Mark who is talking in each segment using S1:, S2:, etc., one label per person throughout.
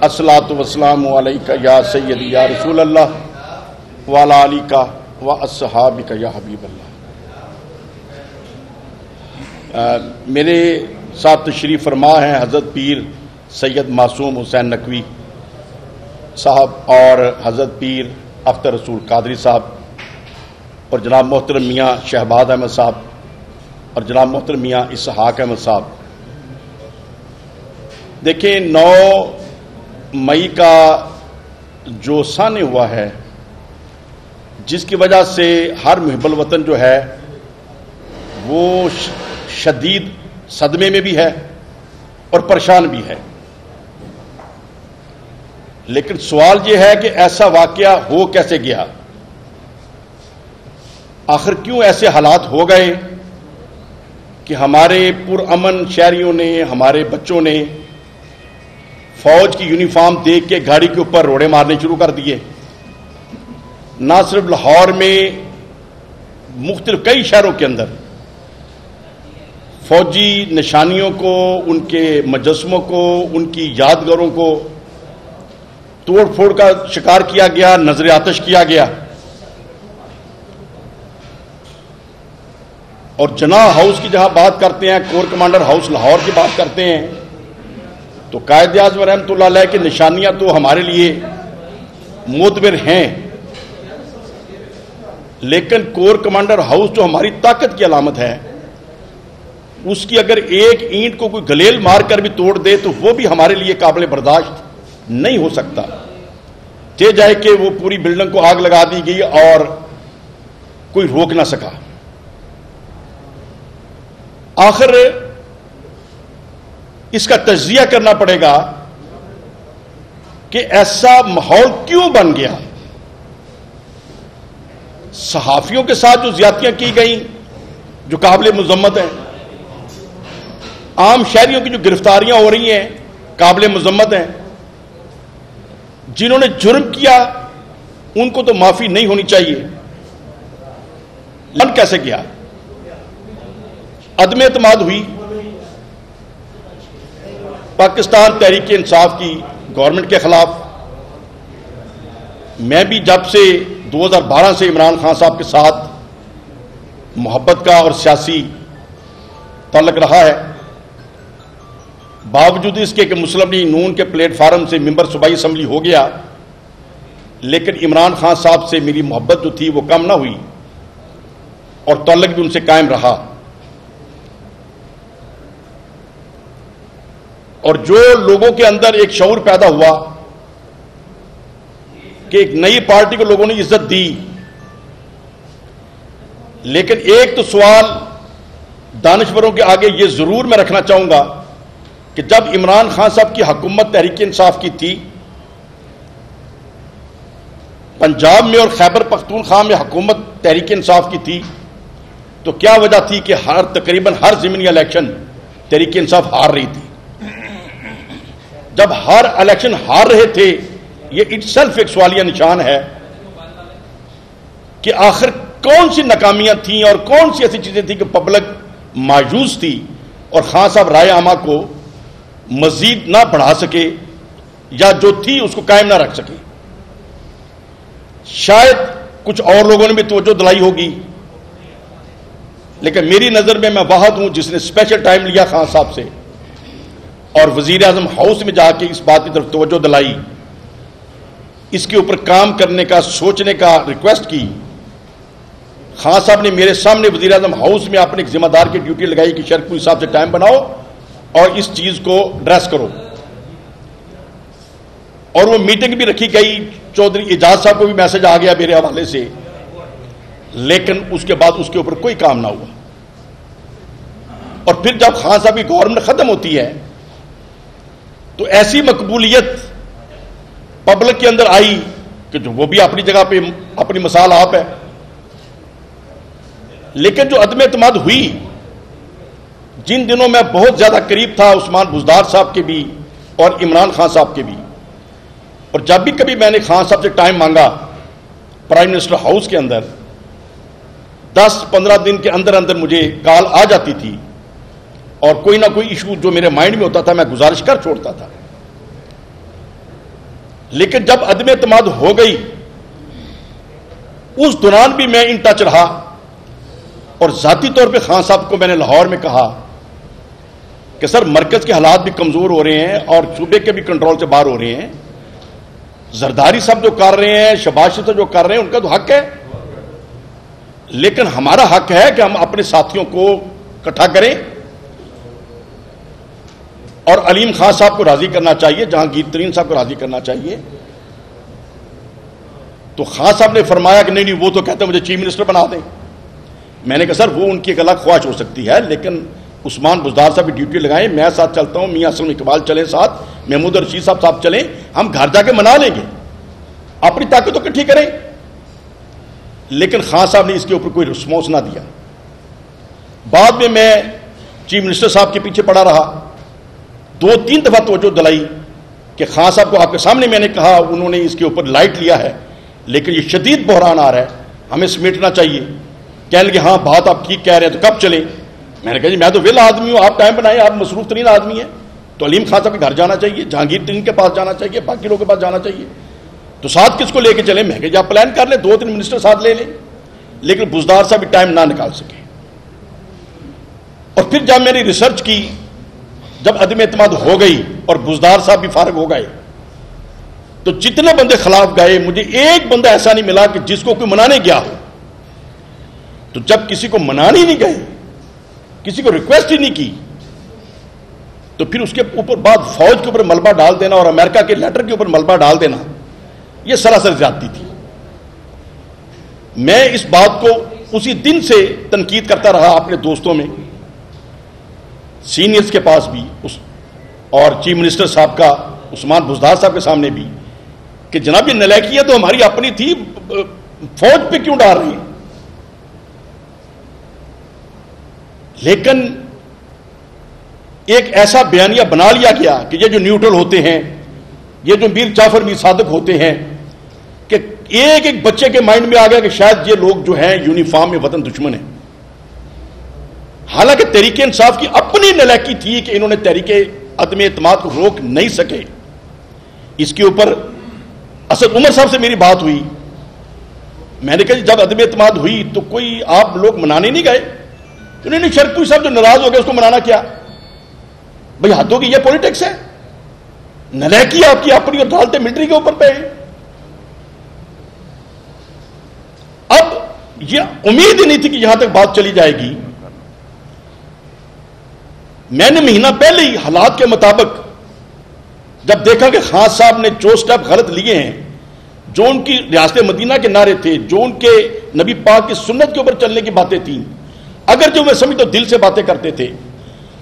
S1: الصلاۃ والسلام علیک یا سیدی یا رسول اللہ وعلی آلک و اصحابک یا حبیب اللہ۔ میرے ساتھ تشریف فرما ہیں حضرت پیر سید معصوم حسین نقوی صاحب اور حضرت پیر اختر رسول قادری صاحب اور جناب محترم میاں شہباز احمد صاحب اور جناب محترم میاں اسحاق احمد صاحب۔ دیکھیں 9 مئی کا جو سامنے ہوا ہے، جس کی وجہ سے ہر محب الوطن جو ہے وہ شدید صدمے میں بھی ہے اور پریشان بھی ہے، لیکن سوال یہ ہے کہ ایسا واقعہ ہو کیسے گیا؟ آخر کیوں ایسے حالات ہو گئے کہ ہمارے پرامن شہریوں نے، ہمارے بچوں نے فوج کی یونیفارم دیکھ کے گاڑی کے اوپر روڑے مارنے شروع کر دیے؟ نہ صرف لاہور میں، مختلف کئی شہروں کے اندر فوجی نشانیوں کو، ان کے مجسموں کو، ان کی یادگاروں کو توڑ پھوڑ کا شکار کیا گیا، نظر آتش کیا گیا۔ اور جناح ہاؤس کی جہاں بات کرتے ہیں، کور کمانڈر ہاؤس لاہور کی بات کرتے ہیں، تو قائد اعظم رحمۃ اللہ علیہ کی نشانیاں تو ہمارے لیے معتبر ہیں، لیکن کور کمانڈر ہاؤس جو ہماری طاقت کی علامت ہے، اس کی اگر ایک اینٹ کو کوئی گلیل مار کر بھی توڑ دے تو وہ بھی ہمارے لیے قابل برداشت نہیں ہو سکتا، کہ جائے کہ وہ پوری بلڈنگ کو آگ لگا دی گئی اور کوئی روک نہ سکا۔ آخر اس کا تجزیہ کرنا پڑے گا کہ ایسا ماحول کیوں بن گیا؟ صحافیوں کے ساتھ جو زیادتیاں کی گئیں جو قابل مذمت ہیں، عام شہریوں کی جو گرفتاریاں ہو رہی ہیں قابل مذمت ہیں، جنہوں نے جرم کیا ان کو تو معافی نہیں ہونی چاہیے، بن کیسے گیا؟ عدم اعتماد ہوئی پاکستان تحریک انصاف کی گورنمنٹ کے خلاف۔ میں بھی جب سے 2012 سے عمران خان صاحب کے ساتھ محبت کا اور سیاسی تعلق رہا ہے، باوجود اس کے کہ مسلم لیگ نون کے پلیٹ فارم سے ممبر صوبائی اسمبلی ہو گیا، لیکن عمران خان صاحب سے میری محبت جو تھی وہ کم نہ ہوئی اور تعلق بھی ان سے قائم رہا۔ اور جو لوگوں کے اندر ایک شعور پیدا ہوا کہ ایک نئی پارٹی کو لوگوں نے عزت دی، لیکن ایک تو سوال دانشوروں کے آگے یہ ضرور میں رکھنا چاہوں گا کہ جب عمران خان صاحب کی حکومت تحریک انصاف کی تھی، پنجاب میں اور خیبر پختونخوا میں حکومت تحریک انصاف کی تھی، تو کیا وجہ تھی کہ تقریباً ہر ضمنی الیکشن تحریک انصاف ہار رہی تھی؟ جب ہر الیکشن ہار رہے تھے، یہ اٹ سیلف ایک سوالیہ نشان ہے کہ آخر کون سی ناکامیاں تھیں اور کون سی ایسی چیزیں تھیں کہ پبلک مایوس تھی اور خان صاحب رائے عامہ کو مزید نہ بڑھا سکے یا جو تھی اس کو قائم نہ رکھ سکے۔ شاید کچھ اور لوگوں نے بھی توجہ دلائی ہوگی، لیکن میری نظر میں واحد ہوں جس نے اسپیشل ٹائم لیا خان صاحب سے اور وزیر اعظم ہاؤس میں جا کے اس بات کی طرف توجہ دلائی، اس کے اوپر کام کرنے کا، سوچنے کا ریکویسٹ کی۔ خان صاحب نے میرے سامنے وزیر اعظم ہاؤس میں اپنے ایک ذمہ دار کی ڈیوٹی لگائی کہ شرکپور صاحب سے ٹائم بناؤ اور اس چیز کو ڈریس کرو، اور وہ میٹنگ بھی رکھی گئی۔ چودھری اعجاز صاحب کو بھی میسج آ گیا میرے حوالے سے، لیکن اس کے بعد اس کے اوپر کوئی کام نہ ہوا۔ اور پھر جب خان صاحب کی گورنمنٹ ختم ہوتی ہے تو ایسی مقبولیت پبلک کے اندر آئی کہ جو وہ بھی اپنی جگہ پہ اپنی مثال آپ ہے، لیکن جو عدم اعتماد ہوئی، جن دنوں میں بہت زیادہ قریب تھا عثمان بزدار صاحب کے بھی اور عمران خان صاحب کے بھی، اور جب بھی کبھی میں نے خان صاحب سے ٹائم مانگا پرائم منسٹر ہاؤس کے اندر، 10-15 دن کے اندر اندر مجھے کال آ جاتی تھی اور کوئی نہ کوئی ایشو جو میرے مائنڈ میں ہوتا تھا میں گزارش کر چھوڑتا تھا۔ لیکن جب عدم اعتماد ہو گئی اس دوران بھی میں ان ٹچ رہا، اور ذاتی طور پہ خان صاحب کو میں نے لاہور میں کہا کہ سر مرکز کے حالات بھی کمزور ہو رہے ہیں اور صوبے کے بھی کنٹرول سے باہر ہو رہے ہیں، زرداری صاحب جو کر رہے ہیں، شہباز شریف جو کر رہے ہیں، ان کا تو حق ہے، لیکن ہمارا حق ہے کہ ہم اپنے ساتھیوں کو اکٹھا کریں اور علیم خان صاحب کو راضی کرنا چاہیے، جہانگیر ترین صاحب کو راضی کرنا چاہیے۔ تو خان صاحب نے فرمایا کہ نہیں وہ تو کہتے ہیں مجھے چیف منسٹر بنا دیں۔ میں نے کہا سر وہ ان کی ایک الگ خواہش ہو سکتی ہے، لیکن عثمان بزدار صاحب کی ڈیوٹی لگائیں، میں ساتھ چلتا ہوں، میاں اسلم اقبال چلیں ساتھ، محمود رشید صاحب چلیں، ہم گھر جا کے منا لیں گے، اپنی طاقت تو اکٹھی کریں۔ لیکن خان صاحب نے اس کے اوپر کوئی رسپانس نہ دیا۔ بعد میں چیف منسٹر صاحب کے پیچھے پڑا رہا، 2-3 دفعہ توجہ دلائی کہ خان صاحب کو آپ کے سامنے میں نے کہا، انہوں نے اس کے اوپر لائٹ لیا ہے، لیکن یہ شدید بحران آ رہا ہے، ہمیں سمیٹنا چاہیے۔ کہنے لگے ہاں بات آپ ٹھیک کہہ رہے ہیں، تو کب چلیں؟ میں نے کہا جی میں تو ویلا آدمی ہوں، آپ ٹائم بنائیں، آپ مصروف ترین آدمی ہیں، تو علیم خان صاحب کے گھر جانا چاہیے، جہانگیر ترین کے پاس جانا چاہیے، باقی لوگوں کے پاس جانا چاہیے، تو ساتھ کس کو لے کے چلیں؟ میں کہ آپ پلان کر لیں، 2-3 منسٹر ساتھ لے لیں، لیکن بزدار صاحب بھی ٹائم نہ نکال سکے۔ اور پھر جب میں نے ریسرچ کی، جب عدم اعتماد ہو گئی اور بزدار صاحب بھی فارغ ہو گئے، تو جتنے بندے خلاف گئے مجھے ایک بندہ ایسا نہیں ملا کہ جس کو کوئی منانے گیا ہو۔ تو جب کسی کو منانے نہیں گئے، کسی کو ریکویسٹ ہی نہیں کی، تو پھر اس کے اوپر بعد فوج کے اوپر ملبہ ڈال دینا اور امریکہ کے لیٹر کے اوپر ملبہ ڈال دینا، یہ سراسر زیادتی تھی۔ میں اس بات کو اسی دن سے تنقید کرتا رہا اپنے دوستوں میں، سینئرز کے پاس بھی اور چیف منسٹر صاحب کا عثمان بزدار صاحب کے سامنے بھی، کہ جناب یہ نلائکیت تو ہماری اپنی تھی، فوج پہ کیوں ڈال رہی ہیں؟ لیکن ایک ایسا بیانیہ بنا لیا گیا کہ یہ جو نیوٹرل ہوتے ہیں، یہ جو میر جعفر میر صادق ہوتے ہیں، کہ ایک ایک بچے کے مائنڈ میں آ گیا کہ شاید یہ لوگ جو ہیں یونیفارم میں وطن دشمن ہیں۔ حالانکہ تحریک انصاف کی اپنی نلائکی تھی کہ انہوں نے تحریک عدم اعتماد کو روک نہیں سکے۔ اس کے اوپر اسد عمر صاحب سے میری بات ہوئی، میں نے کہا جب عدم اعتماد ہوئی تو کوئی آپ لوگ منانے نہیں گئے؟ انہوں نے شرپوری صاحب جو ناراض ہو گئے اس کو منانا کیا؟ بھئی حدوں کی یہ پولیٹکس ہے، نلائکی آپ کی اپنی اور ڈالتے ملٹری کے اوپر پہ ہے۔ اب یہ امید ہی نہیں تھی کہ یہاں تک بات چلی جائے گی۔ میں نے مہینہ پہلے ہی حالات کے مطابق جب دیکھا کہ خان صاحب نے جو سٹیپ غلط لیے ہیں، جو ان کی ریاست مدینہ کے نعرے تھے، جو ان کے نبی پاک کی سنت کے اوپر چلنے کی باتیں تھیں، اگر جو میں سمجھ تو دل سے باتیں کرتے تھے،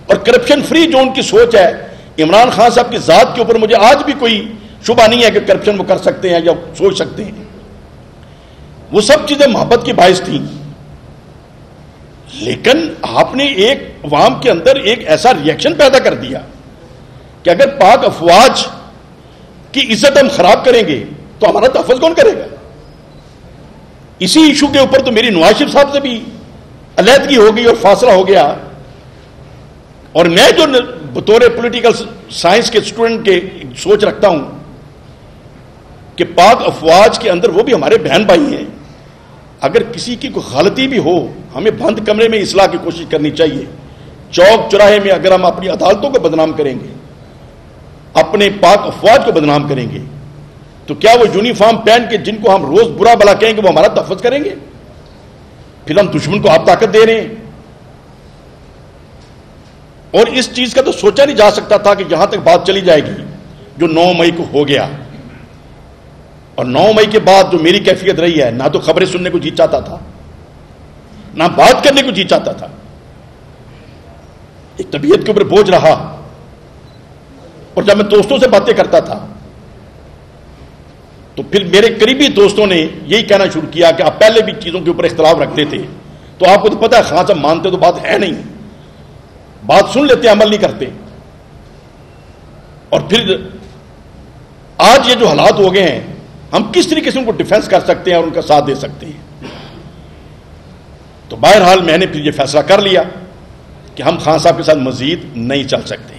S1: اور کرپشن فری جو ان کی سوچ ہے، عمران خان صاحب کی ذات کے اوپر مجھے آج بھی کوئی شبہ نہیں ہے کہ کرپشن وہ کر سکتے ہیں یا سوچ سکتے ہیں، وہ سب چیزیں محبت کی باعث تھیں۔ لیکن آپ نے ایک عوام کے اندر ایک ایسا ری ایکشن پیدا کر دیا کہ اگر پاک افواج کی عزت ہم خراب کریں گے تو ہمارا تحفظ کون کرے گا؟ اسی ایشو کے اوپر تو میری نواز شریف صاحب سے بھی علیحدگی ہو گئی اور فاصلہ ہو گیا، اور میں جو بطور پولیٹیکل سائنس کے اسٹوڈنٹ کے سوچ رکھتا ہوں کہ پاک افواج کے اندر وہ بھی ہمارے بہن بھائی ہیں، اگر کسی کی کوئی غلطی بھی ہو ہمیں بند کمرے میں اصلاح کی کوشش کرنی چاہیے۔ چوک چوراہے میں اگر ہم اپنی عدالتوں کو بدنام کریں گے، اپنے پاک افواج کو بدنام کریں گے، تو کیا وہ یونیفارم پہن کے جن کو ہم روز برا بلا کہیں گے وہ ہمارا تحفظ کریں گے؟ پھر ہم دشمن کو آپ طاقت دے رہے ہیں۔ اور اس چیز کا تو سوچا نہیں جا سکتا تھا کہ یہاں تک بات چلی جائے گی جو 9 مئی کو ہو گیا۔ اور 9 مئی کے بعد جو میری کیفیت رہی ہے، نہ تو خبریں سننے کو جی چاہتا تھا، نہ بات کرنے کو جی چاہتا تھا، ایک طبیعت کے اوپر بوجھ رہا۔ اور جب میں دوستوں سے باتیں کرتا تھا تو پھر میرے قریبی دوستوں نے یہی کہنا شروع کیا کہ آپ پہلے بھی چیزوں کے اوپر اختلاف رکھتے تھے، تو آپ کو تو پتا ہے خان صاحب مانتے تو بات ہے نہیں، بات سن لیتے عمل نہیں کرتے۔ اور پھر آج یہ جو حالات ہو گئے ہیں، ہم کس طریقے سے ان کو ڈیفینس کر سکتے ہیں اور ان کا ساتھ دے سکتے ہیں؟ تو بہرحال میں نے پھر یہ فیصلہ کر لیا کہ ہم خان صاحب کے ساتھ مزید نہیں چل سکتے۔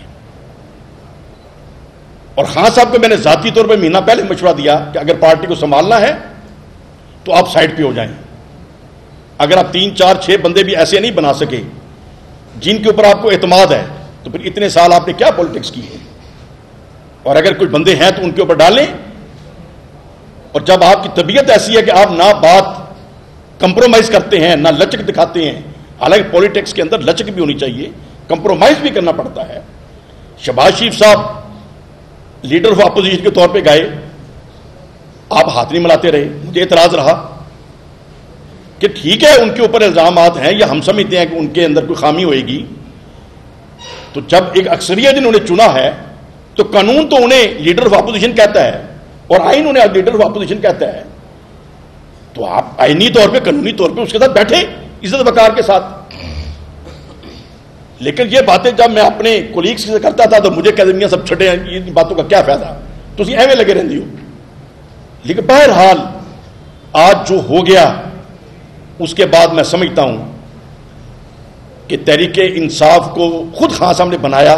S1: اور خان صاحب کو میں نے ذاتی طور پہ مہینہ پہلے مشورہ دیا کہ اگر پارٹی کو سنبھالنا ہے تو آپ سائڈ پہ ہو جائیں. اگر آپ 3 4 6 بندے بھی ایسے نہیں بنا سکے جن کے اوپر آپ کو اعتماد ہے تو پھر اتنے سال آپ نے کیا پولیٹکس کی ہے. اور اگر کوئی بندے ہیں تو ان کے اوپر ڈالیں. اور جب آپ کی طبیعت ایسی ہے کہ آپ نہ بات کمپرومائز کرتے ہیں نہ لچک دکھاتے ہیں، حالانکہ پولیٹکس کے اندر لچک بھی ہونی چاہیے، کمپرومائز بھی کرنا پڑتا ہے. شہباز شریف صاحب لیڈر آف اپوزیشن کے طور پہ گئے، آپ ہاتھ نہیں ملاتے رہے. مجھے اعتراض رہا کہ ٹھیک ہے ان کے اوپر الزامات ہیں یا ہم سمجھتے ہیں کہ ان کے اندر کوئی خامی ہوئے گی، تو جب ایک اکثریت انہوں نے چنا ہے تو قانون تو انہیں لیڈر آف اپوزیشن کہتا ہے اور آئین انہیں لیڈر آف اپوزیشن کہتا ہے، تو آپ آئینی طور پہ قانونی طور پہ اس کے ساتھ بیٹھے عزت وقار کے ساتھ. لیکن یہ باتیں جب میں اپنے کولیگس سے کرتا تھا تو مجھے کہہ دیں سب چھٹے ہیں، ان باتوں کا کیا فائدہ، تو ایویں لگے رہندی ہو. لیکن بہرحال آج جو ہو گیا اس کے بعد میں سمجھتا ہوں کہ تحریک انصاف کو خود خان صاحب نے بنایا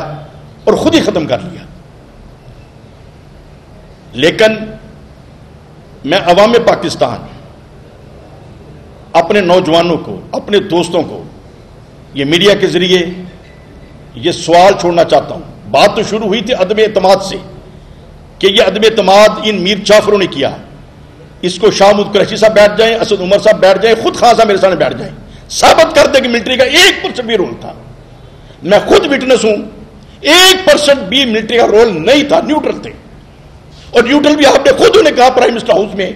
S1: اور خود ہی ختم کر لیا. لیکن میں عوام پاکستان، اپنے نوجوانوں کو، اپنے دوستوں کو یہ میڈیا کے ذریعے یہ سوال چھوڑنا چاہتا ہوں. بات تو شروع ہوئی تھی عدم اعتماد سے کہ یہ عدم اعتماد ان میر جعفروں نے کیا. اس کو شاہ محمود قریشی صاحب بیٹھ جائیں، اسد عمر صاحب بیٹھ جائیں، خود خان صاحب میرے سامنے بیٹھ جائیں، ثابت کر دیں کہ ملٹری کا 1% بھی رول تھا. میں خود وٹنس ہوں، 1% بھی ملٹری کا رول نہیں تھا، نیوٹرل تھے. اور نیوٹرل بھی آپ نے خود انہیں کہا پرائم منسٹر ہاؤس میں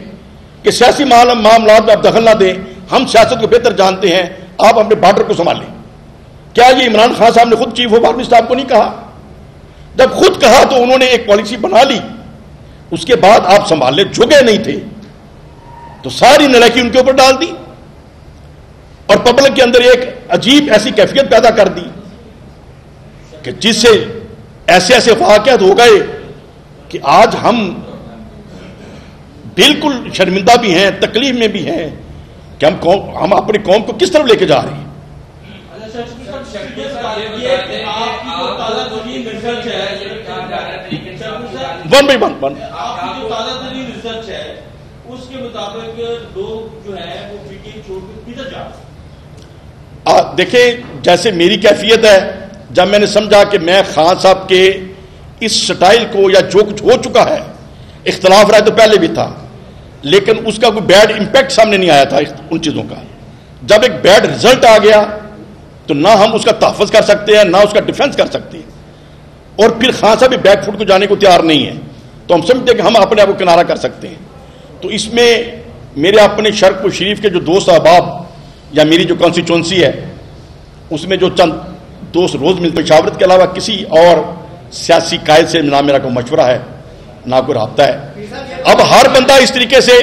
S1: کہ سیاسی معاملات میں آپ دخل نہ دیں، ہم سیاست کو بہتر جانتے ہیں، آپ اپنے بارڈر کو سنبھالیں. کیا یہ عمران خان صاحب نے خود چیف آف آرمی صاحب کو نہیں کہا؟ جب خود کہا تو انہوں نے ایک پالیسی بنا لی، اس کے بعد آپ سنبھالنے جھکے نہیں تھے تو ساری نلاکی ان کے اوپر ڈال دی اور پبلک کے اندر ایک عجیب ایسی کیفیت پیدا کر دی کہ جس سے ایسے ایسے واقعات ہو گئے کہ آج ہم بالکل شرمندہ بھی ہیں، تکلیف میں بھی ہیں کہ ہم اپنی قوم کو کس طرف لے کے جا رہے ہیں. ون بائی ون
S2: اس کے مطابق لوگ جو ہے وہ میٹنگ چھوڑ کے کدھر جا رہے ہیں؟
S1: دیکھیں جیسے میری کیفیت ہے، جب میں نے سمجھا کہ میں خان صاحب کے اس سٹائل کو یا جو کچھ ہو چکا ہے، اختلاف رائے تو پہلے بھی تھا لیکن اس کا کوئی بیڈ امپیکٹ سامنے نہیں آیا تھا ان چیزوں کا. جب ایک بیڈ رزلٹ آ گیا تو نہ ہم اس کا تحفظ کر سکتے ہیں نہ اس کا ڈیفنس کر سکتے ہیں. اور پھر خان صاحب بھی بیک فٹ کو جانے کو تیار نہیں ہے تو ہم سمجھتے ہیں کہ ہم اپنے آپ کو کنارہ کر سکتے ہیں. تو اس میں میرے اپنے شرق و شریف کے جو دوست احباب یا میری جو کانسٹیچوئنسی ہے اس میں جو چند دوست روز ملتے، مشاورت کے علاوہ کسی اور سیاسی قائد سے نہ میرا کوئی مشورہ ہے نہ کوئی رابطہ ہے. اب ہر بندہ اس طریقے سے